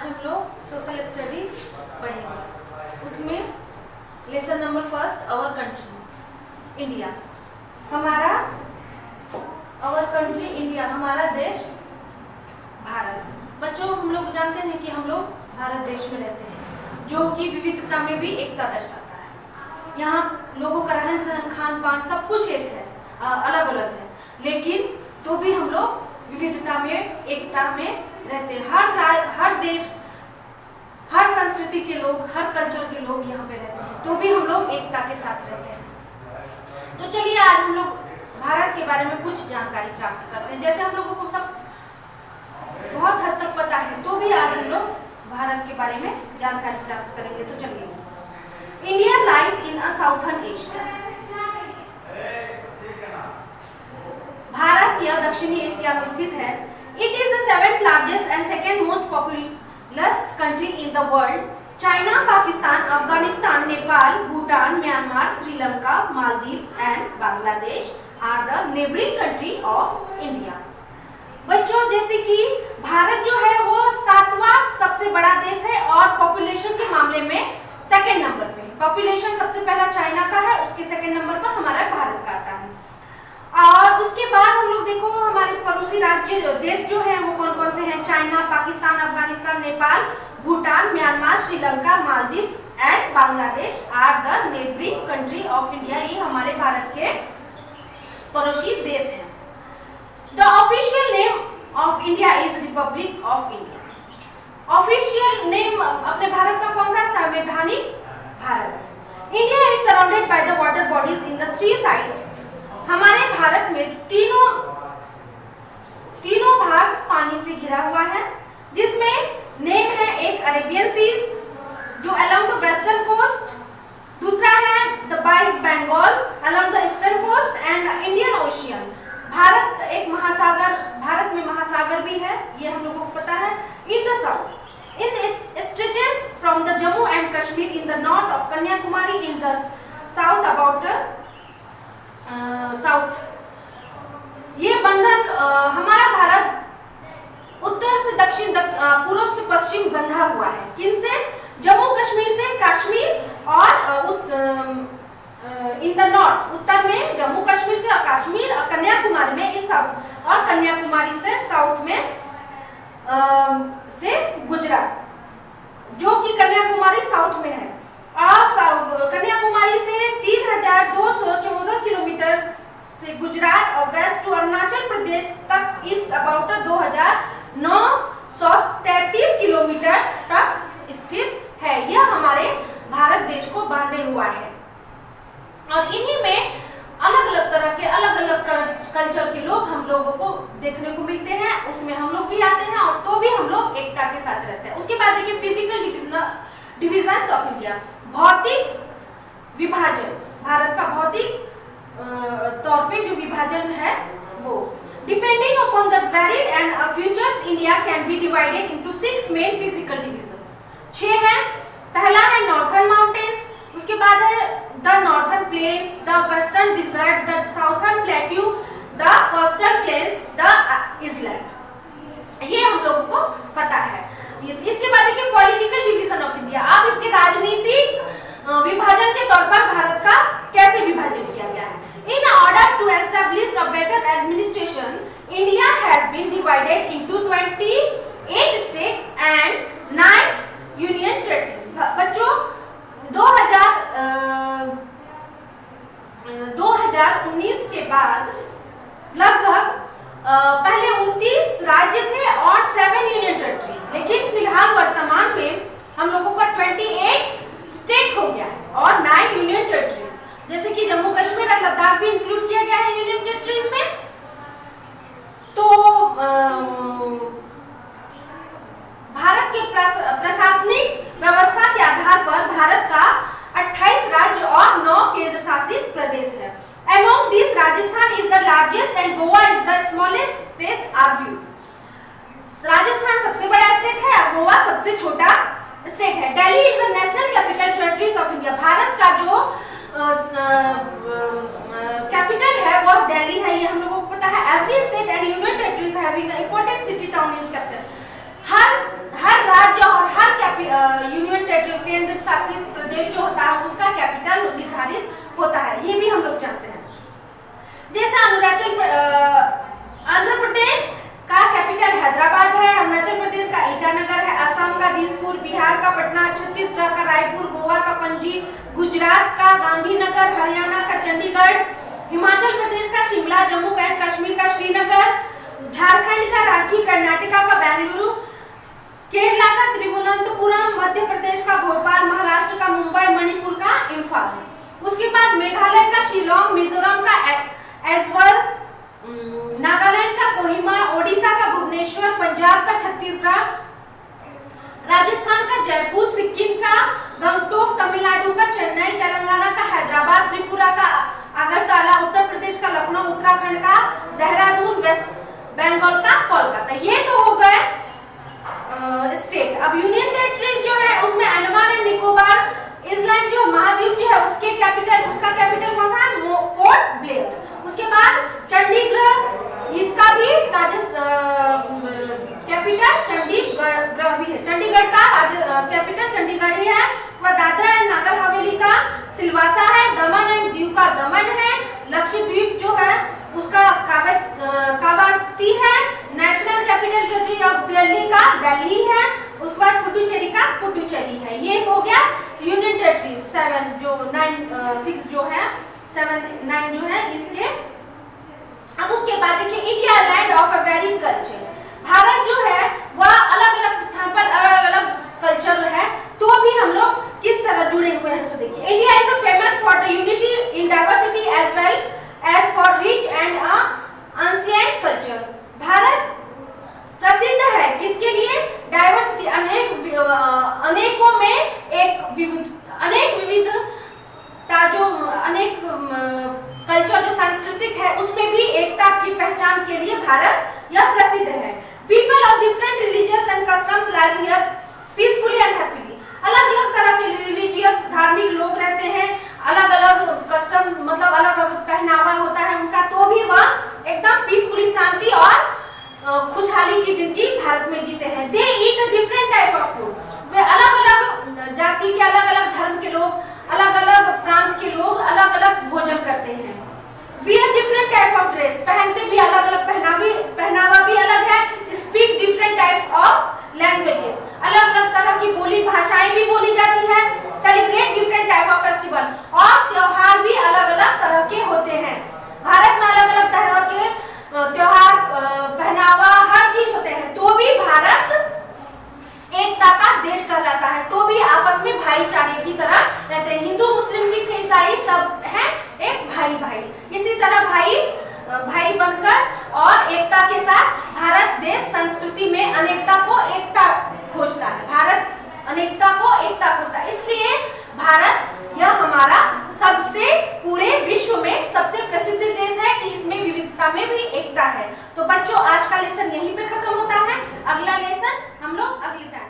हम लोग social studies पढ़ेंगे। उसमें lesson number first, our country India. हमारा आवर कंट्री इंडिया, हमारा देश भारत। बच्चों, हम लोग जानते हैं कि हम लोग भारत देश में रहते हैं, जो कि विविधता में भी एकता दर्शाता है। यहाँ लोगों का रहन सहन, खान पान सब कुछ एक है, अलग अलग है, लेकिन तो भी हम लोग विविधता में, एकता में रहते हैं। हर देश, हर संस्कृति के लोग, हर कल्चर के लोग यहाँ पे रहते हैं, तो भी हम लोग एकता के साथ रहते हैं। तो चलिए आज हम लोग भारत के बारे में कुछ जानकारी प्राप्त करते हैं। जैसे हम लोगों को सब बहुत हद तक पता है, तो भी आज हम लोग भारत के बारे में जानकारी प्राप्त करेंगे। तो चलिए, India lies in a southern Asia. Bharat यह दक्षिणी एशिया में स्थित है। It is the 7th largest and second most populous country in the world. China, Pakistan, Afghanistan, Nepal, Bhutan, Myanmar, Sri Lanka, Maldives and Bangladesh are the neighbouring country of India. बच्चों, जैसे कि भारत जो है वो 7वां सबसे बड़ा देश है और पॉपुलेशन के मामले में सेकंड नंबर पे। पॉपुलेशन सबसे पहला चाइना का है, उसके सेकंड नंबर पर हमारा भारत का आता है। और उसके बाद हम लोग देखो, हमारे पड़ोसी राज्य देश जो है वो कौन कौन से हैं? China, Pakistan, Afghanistan, Nepal, Bhutan, Myanmar, Sri Lanka, Maldives and Bangladesh are the neighbouring country of India. ये हमारे भारत के पड़ोसी देश हैं। The official name of India is republic of India. Official name अपने भारत का कौन सा? संवैधानिक Bharat. India is surrounded by the water bodies in the 3 sides. हमारे भारत में तीनों भाग पानी से घिरा हुआ है, जिसमें नेम है एक अरेबियन सीज जो अलोंग द वेस्टर्न कोस्ट, दूसरा है the bay Bengal along the eastern coast and Indian ocean. Bharat एक महासागर, भारत में महासागर भी है, ये हम लोगों को पता है। In the south, in it stretches from the Jammu and Kashmir in the north of Kanyakumari in the south about south. ये बंधन हमारा भारत उत्तर से दक्षिण, पूर्व से पश्चिम बंधा हुआ है। किनसे? जम्मू कश्मीर से, कश्मीर और इन द नॉर्थ, उत्तर में जम्मू कश्मीर से, कश्मीर और कन्याकुमारी में इन साउथ, और कन्याकुमारी से साउथ में से गुजरात, जो कि कन्याकुमारी साउथ में है। और कन्याकुमारी से 3214 किलोमीटर से गुजरात और वेस्ट टू अरुणाचल प्रदेश तक ईस्ट अबाउट 2933 किलोमीटर तक स्थित है। यह हमारे भारत देश को बांधे हुआ है और इन्हीं में अलग अलग तरह के, अलग अलग कल्चर के लोग हम लोगों को देखने को मिलते हैं। उसमें हम लोग भी आते हैं और तो भी हम लोग एकता के साथ रहते हैं। उसके बाद देखिए, फिजिकल डिविजन्स ऑफ इंडिया। भौतिक विभाजन, भारत का भौतिक तौर पे जो विभाजन है वो depending upon the varied and features, India can be divided into 6 main physical divisions. 6 हैं। पहला है नॉर्थर्न माउंटेन्स, उसके बाद है the northern plains, the western desert, the southern plateau, the coastal plains, the island. ये हम लोगों को पता है। इसके बाद देखिए, पॉलिटिकल डिवीजन ऑफ इंडिया। अब इसके राजनीतिक विभाजन के तौर पर भारत का कैसे विभाजन किया गया है? In order to establish a better administration, India has been divided into 28 states and 9 union territories. बच्चों, 2019 के बाद लगभग पहले 29 राज्य थे और 7 यूनियन टेरिटरीज, लेकिन फिलहाल वर्तमान में हम लोगों का 28 स्टेट हो गया है और 9 यूनियन टेरिटरीज। जैसे कि जम्मू कश्मीर और लद्दाख भी इंक्लूड किया गया है यूनियन टेरिटरीज में। तो भारत के प्रशासनिक व्यवस्था के आधार पर भारत का 28 राज्य और 9 केंद्र शासित प्रदेश है। Among these, Rajasthan is the largest and Goa is the smallest state are views. Rajasthan सबसे बड़ा स्टेट है और गोवा सबसे छोटा स्टेट है। Delhi is the national capital territories of India. Bharat का जो कैपिटल है वो दिल्ली है, ये हम लोगों को पता है। Every state and union territories having important city town is capital. हर राज्य और यूनियन टेरिटरी केंद्र शासित प्रदेश जो होता है उसका कैपिटल निर्धारित होता है, ये भी हम लोग जानते हैं। जैसे आंध्र प्रदेश का कैपिटल हैदराबाद है, अरुणाचल प्रदेश का ईटानगर है, असम का दिसपुर, बिहार का पटना, छत्तीसगढ़ का रायपुर, गोवा का पणजी, गुजरात का गांधीनगर, हरियाणा का चंडीगढ़, हिमाचल प्रदेश का शिमला, जम्मू एंड कश्मीर का श्रीनगर, झारखंड का रांची, कर्नाटका का बेंगलुरु, केरला का तिरुवनंतपुरम, मध्य प्रदेश का भोपाल, महाराष्ट्र का मुंबई, मणिपुर का इम्फाल। उसके बाद मेघालय का शिलोंग, मिजोरम का ऐज्वाल, नागालैंड का कोहिमा, ओडिशा का भुवनेश्वर, पंजाब का छत्तीसगढ़, राजस्थान का जयपुर, सिक्किम का गंगटोक, तमिलनाडु का चेन्नई, तेलंगाना का हैदराबाद, त्रिपुरा का अगरतला, उत्तर प्रदेश का लखनऊ, उत्तराखंड का देहरादून, वेस्ट बंगाल का कोलकाता। ये तो हो गए स्टेट। अब यूनियन टेरिटरीज जो है उसमें अंडमान एंड निकोबार आइलैंड जो महाद्वीप जो है उसका कैपिटल कौन सा है? Port Blair. उसके बाद चंडीगढ़, इसका भी कैपिटल चंडीगढ़ भी है, चंडीगढ़ का कैपिटल चंडीगढ़ ही है। वह दादरा एंड नगर हवेली का सिलवासा है, दमन एंड दीव का दमन है, लक्षद्वीप जो है उसका कावरत्ती है, national capital territory of Delhi का दिल्ली है, उसके बाद पुडुचेरी का पुडुचेरी है। ये हो गया यूनियन टेरिटरीज 9 जो है इसके। अब उसके बाद देखिए India land of a very culture. Bharat जो है वह अलग अलग स्थान पर अलग अलग कल्चर है, तो भी हम लोग किस तरह जुड़े हुए हैं। सो देखिए India is famous for the unity in diversity as well as for rich and ancient culture. Bharat प्रसिद्ध है किसके लिए? डाइवर्सिटी, अनेकों में एक अनेक विविधता, जो अनेक कल्चर जो सांस्कृतिक है उसमें भी एकता की पहचान के लिए भारत यह प्रसिद्ध है। People of different religious and customs live here peacefully and happily. अलग अलग तरह के रिलीजियस धार्मिक लोग रहते हैं, अलग अलग कस्टम मतलब अलग अलग पहनावा होता है उनका, तो भी वह एकदम पीसफुली शांति और खुशहाली की जिंदगी भारत में जीते हैं। They eat different type of food. वे अलग अलग जाति के, अलग अलग धर्म के लोग, अलग अलग प्रांत के लोग अलग अलग भोजन करते हैं। Wear different type of dress, पहनते भी अलग अलग पहनावा भी अलग है। Speak different type of languages, अलग अलग तरह की बोली भाषाएं भी बोली जाती है। Celebrate different type of festival, और त्योहार भी अलग अलग तरह के होते हैं। भारत में अलग अलग तरह के त्योहार, पहनावा, हर चीज होते हैं, तो भी भारत एकता का देश कहलाता है, तो भी आपस में भाईचारे की तरह रहते हैं। हिंदू, मुस्लिम, सिख, ईसाई सब हैं एक भाई भाई। इसी तरह भाई बनकर और एकता के साथ भारत देश संस्कृति में अनेकता को एकता खोजता है। भारत अनेकता को एकता खोजता है, इसलिए भारत यह हमारा सबसे पूरे विश्व में सबसे प्रसिद्ध देश है कि इसमें विविधता में भी एकता है। तो बच्चों आज का लेसन यहीं पे खत्म होता है। अगला लेसन हम लोग अगले टाइम